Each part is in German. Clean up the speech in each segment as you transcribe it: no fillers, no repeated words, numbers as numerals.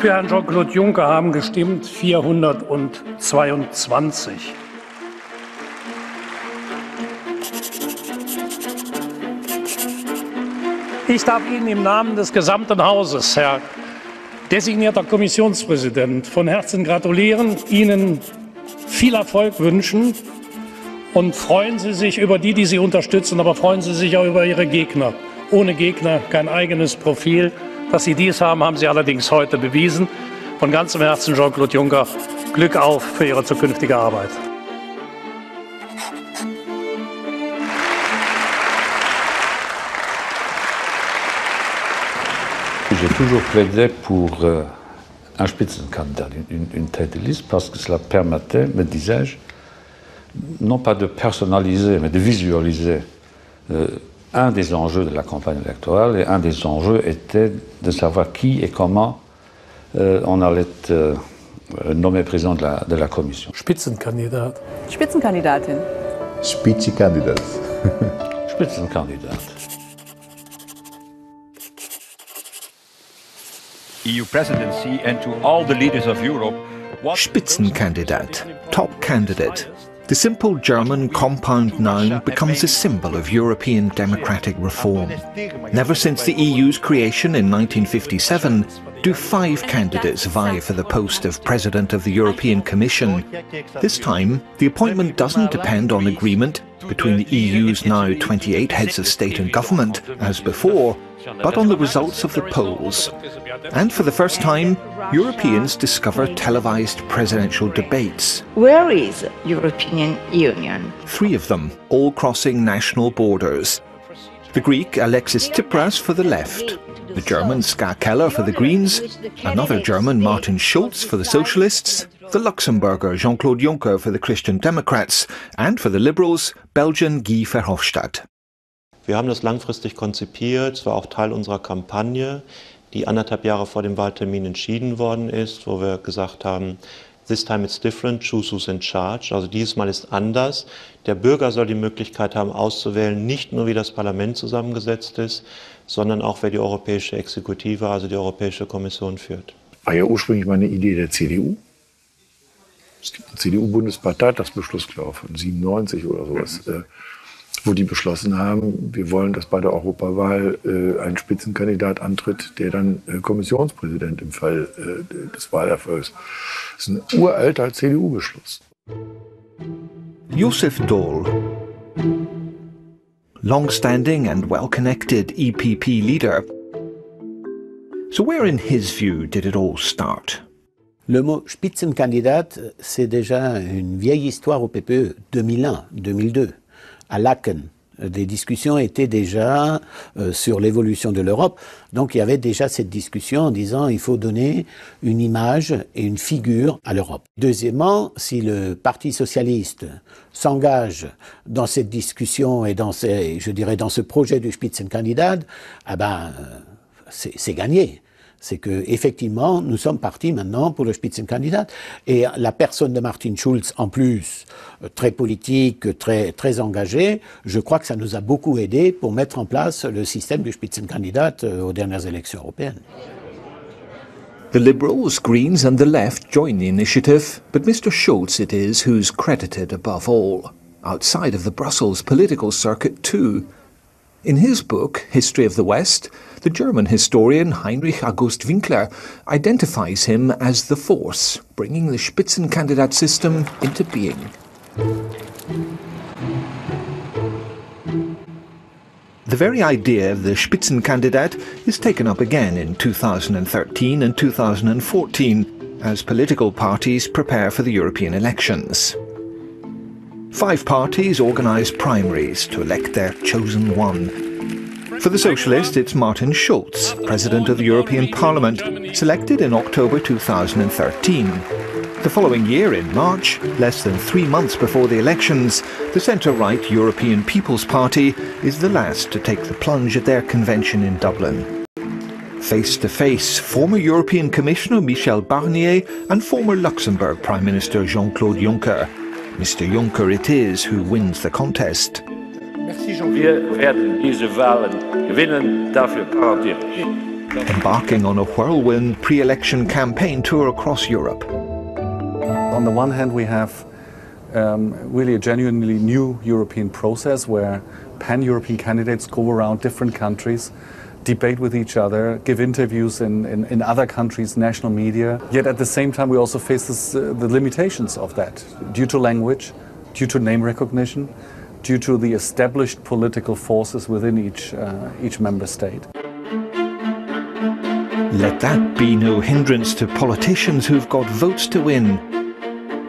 Für Herrn Jean-Claude Juncker haben gestimmt 422. Ich darf Ihnen im Namen des gesamten Hauses, Herr designierter Kommissionspräsident, von Herzen gratulieren, Ihnen viel Erfolg wünschen und freuen Sie sich über die, die Sie unterstützen, aber freuen Sie sich auch über Ihre Gegner. Ohne Gegner kein eigenes Profil. Dass Sie dies haben, haben Sie allerdings heute bewiesen. Von ganzem Herzen, Jean-Claude Juncker, Glück auf für Ihre zukünftige Arbeit. J'ai toujours plaidé pour un Spitzenkandidat, une tête de liste, parce que cela permettait, me disais-je, non pas de personnaliser, mais de visualiser un des enjeux de la campagne électorale, et un des enjeux était de savoir qui et comment on allait nommer président de la Commission. Spitzenkandidat. Spitzenkandidatin. Spitzenkandidat. Spitzenkandidat. EU presidency and to all the leaders of Europe. Spitzenkandidat, top candidate. The simple German compound noun becomes a symbol of European democratic reform. Never since the EU's creation in 1957 do 5 candidates vie for the post of President of the European Commission. This time, the appointment doesn't depend on agreement between the EU's now 28 heads of state and government, as before, but on the results of the polls. And for the first time, Europeans discover televised presidential debates. Where is European Union? 3 of them, all crossing national borders. The Greek Alexis Tsipras for the left, the German Ska Keller for the Greens, another German Martin Schulz for the Socialists, the Luxembourger Jean-Claude Juncker for the Christian Democrats, and for the Liberals, Belgian Guy Verhofstadt. Wir haben das langfristig konzipiert, es war auch Teil unserer Kampagne, die 1,5 Jahre vor dem Wahltermin entschieden worden ist, wo wir gesagt haben, this time it's different, choose who's in charge. Also dieses Mal ist anders. Der Bürger soll die Möglichkeit haben, auszuwählen, nicht nur wie das Parlament zusammengesetzt ist, sondern auch wer die europäische Exekutive, also die Europäische Kommission führt. War ja ursprünglich mal eine Idee der CDU. Es gibt einen CDU-Bundesparteitagsbeschluss, glaube ich, von 97 oder sowas, wo die beschlossen haben, wir wollen, dass bei der Europawahl ein Spitzenkandidat antritt, der dann Kommissionspräsident im Fall des Wahlerfolgs. Das ist ein uralter CDU-Beschluss. Joseph Daul, long-standing and well-connected EPP leader. So where in his view did it all start? Le mot Spitzenkandidat, c'est déjà une vieille histoire au PPE, 2001, 2002. À Laeken, des discussions étaient déjà sur l'évolution de l'Europe. Donc il y avait déjà cette discussion en disant il faut donner une image et une figure à l'Europe. Deuxièmement, si le Parti socialiste s'engage dans cette discussion et dans dans ce projet du Spitzenkandidat, c'est gagné. C'est que effectivement, nous sommes partis maintenant pour le Spitzenkandidat. Et la personne de Martin Schulz, en plus, très politique, très engagée, je crois que ça nous a beaucoup aidé pour mettre en place le système du Spitzenkandidat aux dernières élections européennes. The Liberals, Greens and the Left join the initiative, but Mr. Schulz it is who's credited above all, outside of the Brussels political circuit too. In his book, History of the West, the German historian Heinrich August Winkler identifies him as the force bringing the Spitzenkandidat system into being. The very idea of the Spitzenkandidat is taken up again in 2013 and 2014 as political parties prepare for the European elections. 5 parties organise primaries to elect their chosen one. For the Socialists, it's Martin Schulz, President of the European Parliament, selected in October 2013. The following year, in March, less than 3 months before the elections, the centre-right European People's Party is the last to take the plunge at their convention in Dublin. Face-to-face, former European Commissioner Michel Barnier and former Luxembourg Prime Minister Jean-Claude Juncker. Mr. Juncker it is who wins the contest. Wir werden diese Wahlen gewinnen, dafür garantiere ich. embarking on a whirlwind pre-election campaign tour across Europe. On the one hand, we have really a genuinely new European process where pan-European candidates go around different countries, debate with each other, give interviews in other countries' national media. Yet at the same time, we also face the limitations of that due to language, due to name recognition, due to the established political forces within each member state. Let that be no hindrance to politicians who've got votes to win.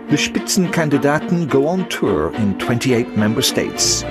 The Spitzenkandidaten go on tour in 28 member states.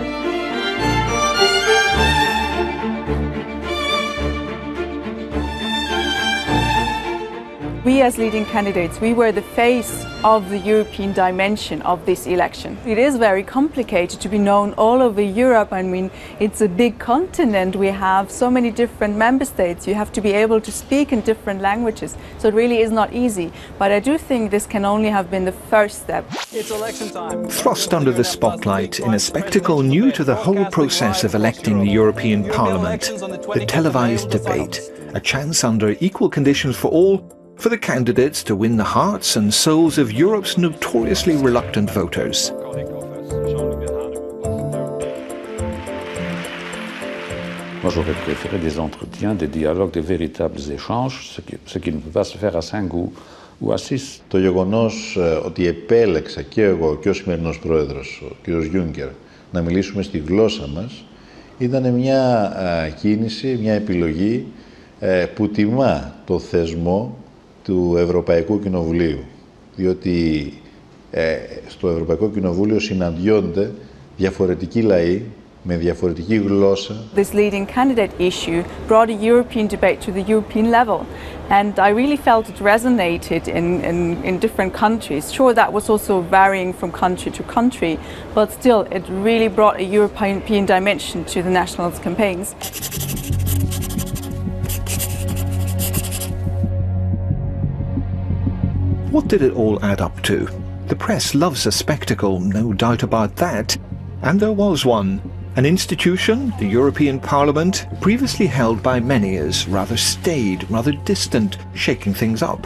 We as leading candidates, we were the face of the European dimension of this election. It is very complicated to be known all over Europe. I mean, it's a big continent. We have so many different member states. You have to be able to speak in different languages. So it really is not easy. But I do think this can only have been the first step. It's election time. Thrust under the spotlight in a spectacle new to the whole process of electing the European Parliament, the televised debate, a chance under equal conditions for all, for the candidates to win the hearts and souls of Europe's notoriously reluctant voters. Moi, j'aurais préféré des entretiens, des dialogues, des véritables échanges, ce qui ne peut pas se faire à 5 ou à 6. Το γεγονός ότι επέλεξα και εγώ και ο σημερινός πρόεδρος, ο κ. Γιούνκερ, να μιλήσουμε στη γλώσσα μας, ήταν μια κίνηση, μια επιλογή που τιμά το θεσμό του Ευρωπαϊκού Κοινοβουλίου. Διότι στο Ευρωπαϊκό Κοινοβούλιο συναντιόνται διαφορετικοί λαοί με διαφορετική γλώσσα. This leading candidate issue brought a European debate to the European level, and I really felt it resonated in different countries. Sure, that was also varying from country to country, but still it really brought a European dimension to the nationals' campaigns. What did it all add up to? The press loves a spectacle, no doubt about that. And there was one. An institution, the European Parliament, previously held by many as rather staid, rather distant, shaking things up.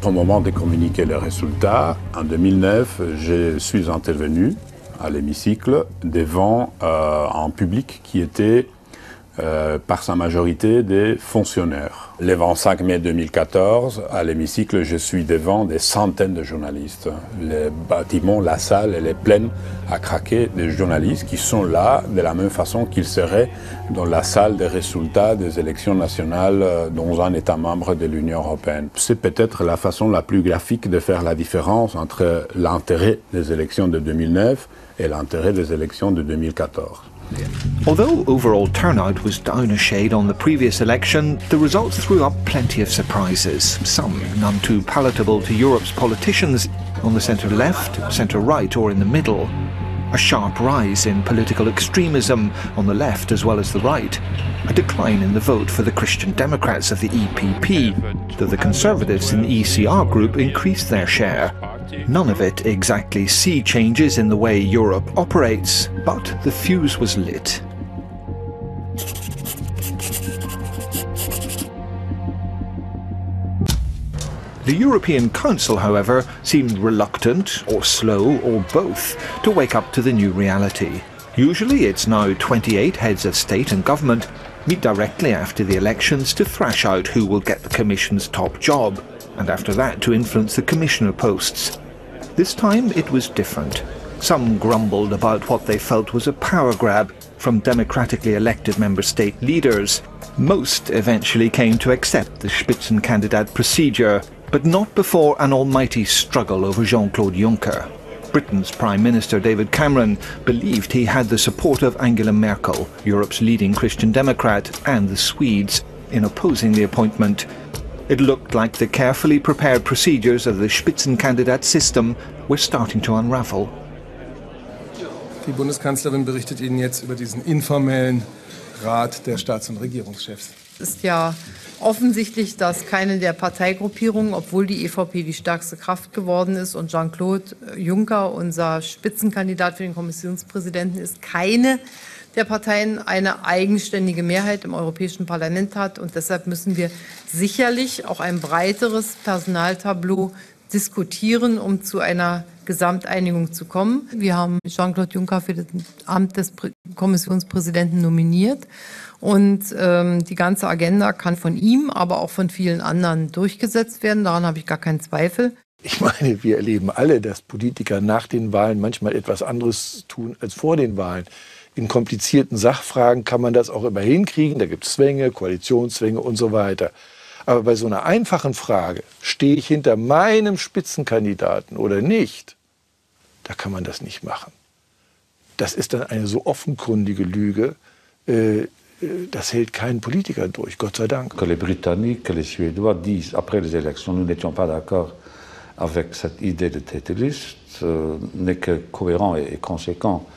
Au moment de communiquer les résultats, en 2009, je suis intervenu à l'hémicycle devant un public qui était par sa majorité des fonctionnaires. Le 25 mai 2014, à l'hémicycle, je suis devant des centaines de journalistes. Le bâtiment, la salle, elle est pleine à craquer de journalistes qui sont là de la même façon qu'ils seraient dans la salle des résultats des élections nationales dans un État membre de l'Union européenne. C'est peut-être la façon la plus graphique de faire la différence entre l'intérêt des élections de 2009 et l'intérêt des élections de 2014. Although overall turnout was down a shade on the previous election, the results threw up plenty of surprises, some none too palatable to Europe's politicians on the centre-left, centre-right or in the middle. A sharp rise in political extremism on the left as well as the right. A decline in the vote for the Christian Democrats of the EPP, though the Conservatives in the ECR group increased their share. None of it exactly sea changes in the way Europe operates, but the fuse was lit. The European Council, however, seemed reluctant, or slow, or both, to wake up to the new reality. Usually it's now 28 heads of state and government meet directly after the elections to thrash out who will get the Commission's top job, and after that to influence the Commissioner posts. This time it was different. Some grumbled about what they felt was a power grab from democratically elected member state leaders. Most eventually came to accept the Spitzenkandidat procedure, but not before an almighty struggle over Jean-Claude Juncker. Britain's Prime Minister David Cameron believed he had the support of Angela Merkel, Europe's leading Christian Democrat, and the Swedes in opposing the appointment. It looked like the carefully prepared procedures of the Spitzenkandidat system were starting to unravel. Die Bundeskanzlerin berichtet Ihnen jetzt über diesen informellen Rat der Staats- und Regierungschefs. Es ist ja offensichtlich, dass keine der Parteigruppierungen, obwohl die EVP die stärkste Kraft geworden ist und Jean-Claude Juncker unser Spitzenkandidat für den Kommissionspräsidenten ist, keine der Parteien eine eigenständige Mehrheit im Europäischen Parlament hat. Und deshalb müssen wir sicherlich auch ein breiteres Personaltableau diskutieren, um zu einer Gesamteinigung zu kommen. Wir haben Jean-Claude Juncker für das Amt des Kommissionspräsidenten nominiert. Und die ganze Agenda kann von ihm, aber auch von vielen anderen durchgesetzt werden. Daran habe ich gar keinen Zweifel. Ich meine, wir erleben alle, dass Politiker nach den Wahlen manchmal etwas anderes tun als vor den Wahlen. In komplizierten Sachfragen kann man das auch immer hinkriegen. Da gibt es Zwänge, Koalitionszwänge und so weiter. Aber bei so einer einfachen Frage, stehe ich hinter meinem Spitzenkandidaten oder nicht, da kann man das nicht machen. Das ist dann eine so offenkundige Lüge, das hält kein Politiker durch, Gott sei Dank. Que les Britanniques, que les Suédois disent après les élections, nous n'étions pas d'accord avec cette idée de tête de liste, n'est que cohérent et conséquent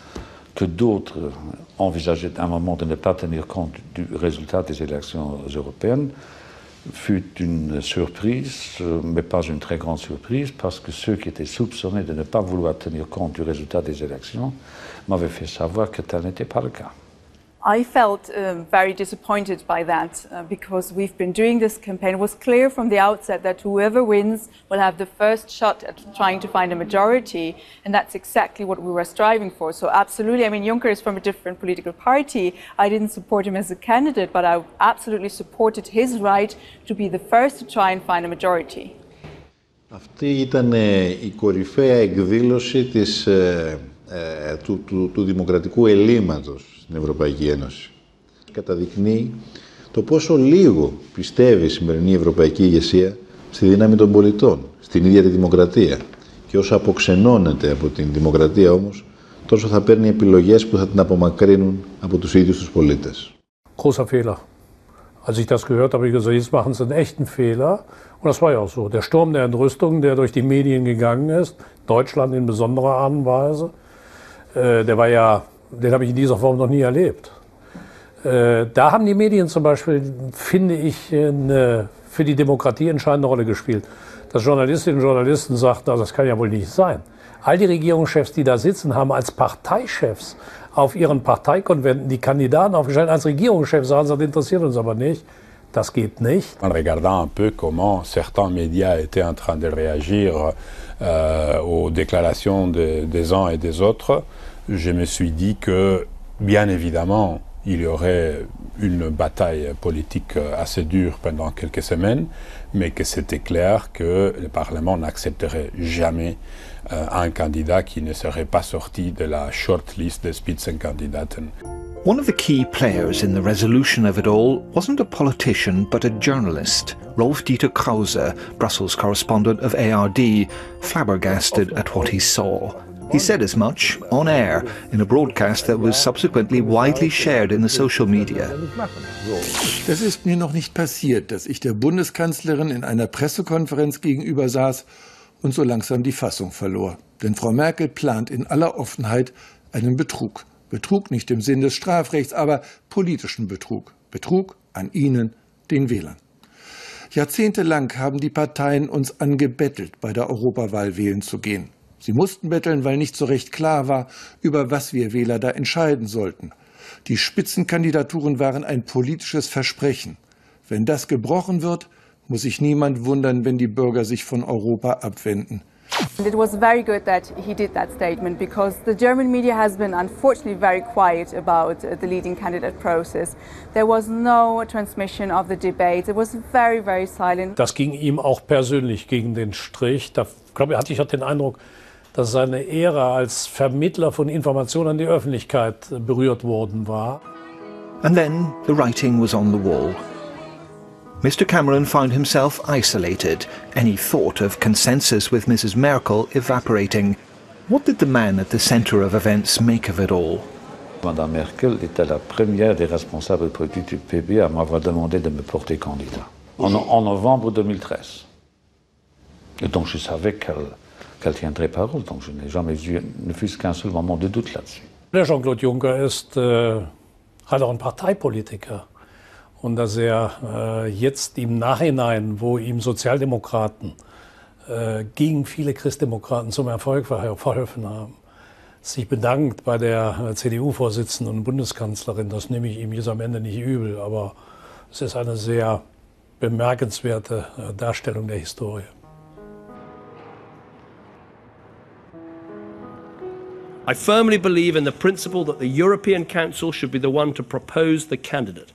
que d'autres envisageaient à un moment de ne pas tenir compte du résultat des élections européennes, fut une surprise, mais pas une très grande surprise, parce que ceux qui étaient soupçonnés de ne pas vouloir tenir compte du résultat des élections m'avaient fait savoir que tel n'était pas le cas. I felt very disappointed by that because we've been doing this campaign. It was clear from the outset that whoever wins will have the first shot at trying to find a majority, and that's exactly what we were striving for. So absolutely, I mean, Juncker is from a different political party. I didn't support him as a candidate, but I absolutely supported his right to be the first to try and find a majority. Αυτή ήταν η κορυφαία εκδήλωση του δημοκρατικού ελλείμματος στην Ευρωπαϊκή Ένωση. Καταδεικνύει το πόσο λίγο πιστεύει η σημερινή ευρωπαϊκή ηγεσία στη δύναμη των πολιτών, στην ίδια τη δημοκρατία. Και όσο αποξενώνεται από την δημοκρατία όμως, τόσο θα παίρνει επιλογές που θα την απομακρύνουν από τους ίδιους τους πολίτες. Großer Fehler. Als ich das gehört habe, habe ich gesagt, jetzt machen Sie einen echten Fehler. Und das war ja auch so. Der Sturm der Entrüstung, der durch die Medien gegangen ist, Deutschland in besonderer Art und Weise, der war ja, den habe ich in dieser Form noch nie erlebt. Da haben die Medien zum Beispiel, finde ich, eine für die Demokratie entscheidende Rolle gespielt. Dass Journalistinnen und Journalisten sagten, also das kann ja wohl nicht sein. All die Regierungschefs, die da sitzen, haben als Parteichefs auf ihren Parteikonventen die Kandidaten aufgestellt. Als Regierungschefs sagen, das interessiert uns aber nicht. Das geht nicht. En regardant un peu comment certains médias étaient en train de réagir aux déclarations des uns et des autres, je me suis dit que, bien évidemment, il y aurait une bataille politique assez dure pendant quelques semaines, mais que c'était clair que le Parlement n'accepterait jamais un candidat qui ne serait pas sorti de la short list des Spitzenkandidaten. One of the key players in the resolution of it all wasn't a politician but a journalist, Rolf-Dieter Krause, Brussels correspondent of ARD, flabbergasted at what he saw. He said as much on air in a broadcast that was subsequently widely shared in the social media. Das ist mir noch nicht passiert, dass ich der Bundeskanzlerin in einer Pressekonferenz gegenüber saß und so langsam die Fassung verlor. Denn Frau Merkel plant in aller Offenheit einen Betrug. Betrug nicht im Sinn des Strafrechts, aber politischen Betrug. Betrug an Ihnen, den Wählern. Jahrzehntelang haben die Parteien uns angebettelt, bei der Europawahl wählen zu gehen. Sie mussten betteln, weil nicht so recht klar war, über was wir Wähler da entscheiden sollten. Die Spitzenkandidaturen waren ein politisches Versprechen. Wenn das gebrochen wird, muss sich niemand wundern, wenn die Bürger sich von Europa abwenden. It was very good that he did that statement because the German media has been unfortunately very quiet about the leading candidate process. There was no transmission of the debate. It was very, very silent. Das ging ihm auch persönlich gegen den Strich. Da hatte ich den Eindruck, dass seine Ära als Vermittler von Informationen an die Öffentlichkeit berührt worden war. And then the writing was on the wall. Mr. Cameron found himself isolated, any thought of consensus with Mrs. Merkel evaporating. What did the man at the centre of events make of it all? Madame Merkel était la première des responsables politiques du PB à m'avoir demandé de me porter candidat, en novembre 2013. Et donc je savais qu'elle tiendrait parole, donc je n'ai jamais eu, ne fût-ce qu'un seul moment de doute là-dessus. Der Jean-Claude Juncker ist halt auch ein Parteipolitiker. Und dass er jetzt im Nachhinein, wo ihm Sozialdemokraten gegen viele Christdemokraten zum Erfolg verholfen haben, sich bedankt bei der CDU-Vorsitzenden und Bundeskanzlerin. Das nehme ich ihm jetzt am Ende nicht übel, aber es ist eine sehr bemerkenswerte Darstellung der Historie. I firmly believe in the principle that the European Council should be the one to propose the candidate.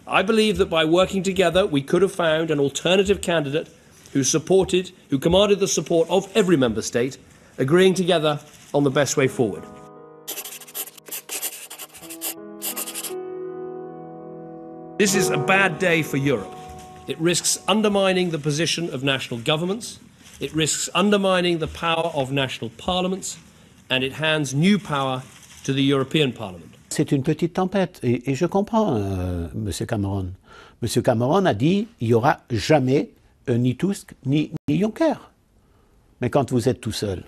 I believe that by working together we could have found an alternative candidate who commanded the support of every member state, agreeing together on the best way forward. This is a bad day for Europe. It risks undermining the position of national governments, it risks undermining the power of national parliaments, and it hands new power to the European Parliament. C'est une petite tempête, et je comprends M. Cameron. M. Cameron a dit il n'y aura jamais ni Tusk ni Juncker. Mais quand vous êtes tout seul,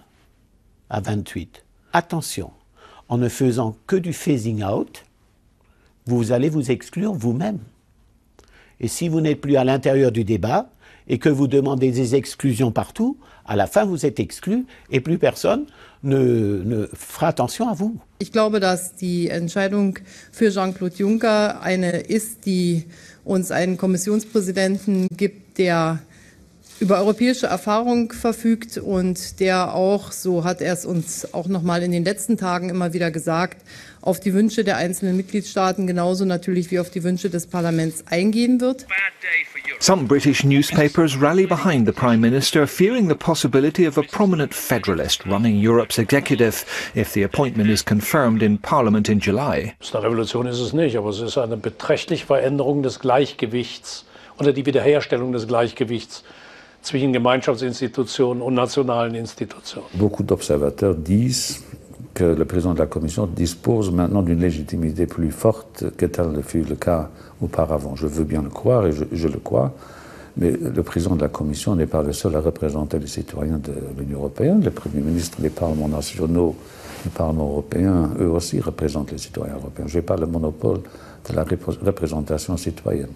à 28, attention, en ne faisant que du phasing out, vous allez vous exclure vous-même. Et si vous n'êtes plus à l'intérieur du débat et que vous demandez des exclusions partout, à la fin vous êtes exclu et plus personne ne fera attention à vous. Ich glaube, dass die Entscheidung für Jean-Claude Juncker eine ist, die uns einen Kommissionspräsidenten gibt, der über europäische Erfahrung verfügt und der auch, so hat er es uns auch noch mal in den letzten Tagen immer wieder gesagt, auf die Wünsche der einzelnen Mitgliedstaaten genauso natürlich wie auf die Wünsche des Parlaments eingehen wird. Some British newspapers rally behind the Prime Minister, fearing the possibility of a prominent federalist running Europe's executive if the appointment is confirmed in Parliament in July. Eine Revolution ist es nicht, aber es ist eine beträchtliche Veränderung des Gleichgewichts oder die Wiederherstellung des Gleichgewichts zwischen Gemeinschaftsinstitutionen und nationalen Institutionen. Beaucoup d'observateurs disent que le président de la Commission dispose maintenant d'une légitimité plus forte que tel fut le cas auparavant. Je veux bien le croire et je le crois, mais le président de la Commission n'est pas le seul à représenter les citoyens de l'Union européenne. Les premiers ministres des parlements nationaux, les parlements européens, eux aussi représentent les citoyens européens. Je n'ai pas le monopole de la représentation citoyenne.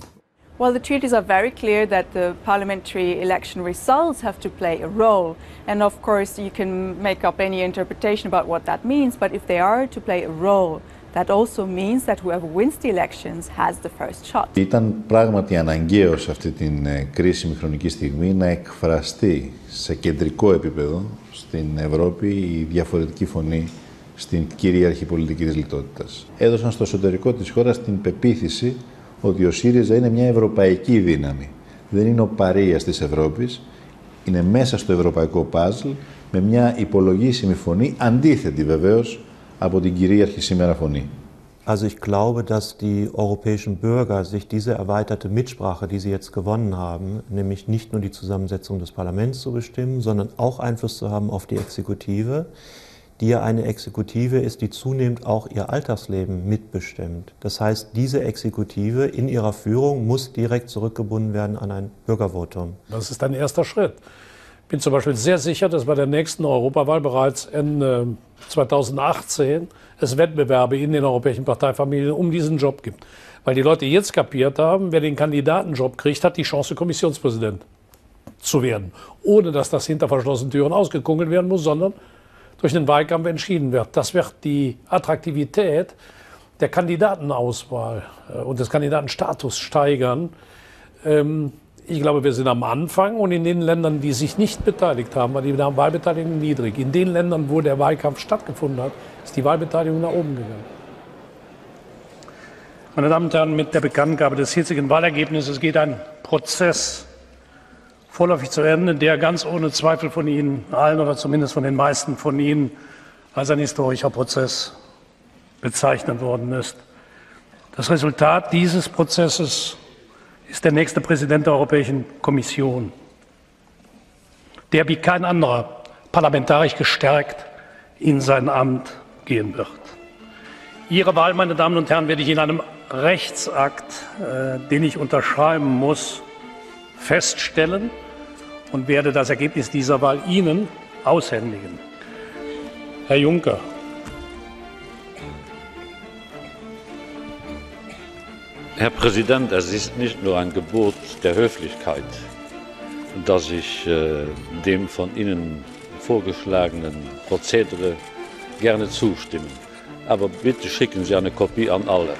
Well, the treaties are very clear that the parliamentary election results have to play a role. And of course, you can make up any interpretation about what that means, but if they are to play a role, that also means that whoever wins the elections has the first shot. Ήταν πράγματι αναγκαίο σε αυτή την κρίσιμη χρονική στιγμή να εκφραστεί σε κεντρικό επίπεδο στην Ευρώπη η διαφορετική φωνή στην κυρίαρχη πολιτική της λιτότητας. Έδωσαν στο εσωτερικό της χώρας την πεποίθηση ότι ο ΣΥΡΙΖΑ είναι μια ευρωπαϊκή δύναμη. Δεν είναι ο παρείας της Ευρώπης, είναι μέσα στο ευρωπαϊκό παζλ με μια υπολογίσιμη φωνή, αντίθετη βεβαίως από την κυρίαρχη σήμερα φωνή. Also ich glaube, dass die europäischen Bürger sich diese erweiterte Mitsprache, die sie jetzt gewonnen haben, nämlich nicht nur die Zusammensetzung des Parlaments zu bestimmen, sondern auch Einfluss zu haben auf die Exekutive, die ja eine Exekutive ist, die zunehmend auch ihr Alltagsleben mitbestimmt. Das heißt, diese Exekutive in ihrer Führung muss direkt zurückgebunden werden an ein Bürgervotum. Das ist ein erster Schritt. Ich bin zum Beispiel sehr sicher, dass bei der nächsten Europawahl bereits Ende 2018 es Wettbewerbe in den europäischen Parteifamilien um diesen Job gibt. Weil die Leute jetzt kapiert haben, wer den Kandidatenjob kriegt, hat die Chance, Kommissionspräsident zu werden. Ohne dass das hinter verschlossenen Türen ausgekungelt werden muss, sondern durch den Wahlkampf entschieden wird. Das wird die Attraktivität der Kandidatenauswahl und des Kandidatenstatus steigern. Ich glaube, wir sind am Anfang und in den Ländern, die sich nicht beteiligt haben, war die Wahlbeteiligung niedrig. In den Ländern, wo der Wahlkampf stattgefunden hat, ist die Wahlbeteiligung nach oben gegangen. Meine Damen und Herren, mit der Bekanntgabe des jetzigen Wahlergebnisses geht ein Prozess vorläufig zu Ende, der ganz ohne Zweifel von Ihnen allen oder zumindest von den meisten von Ihnen als ein historischer Prozess bezeichnet worden ist. Das Resultat dieses Prozesses ist der nächste Präsident der Europäischen Kommission, der wie kein anderer parlamentarisch gestärkt in sein Amt gehen wird. Ihre Wahl, meine Damen und Herren, werde ich in einem Rechtsakt, den ich unterschreiben muss, feststellen und werde das Ergebnis dieser Wahl Ihnen aushändigen. Herr Juncker, Herr Präsident, es ist nicht nur ein Gebot der Höflichkeit, dass ich dem von Ihnen vorgeschlagenen Prozedere gerne zustimmen. Aber bitte schicken Sie eine Kopie an alle.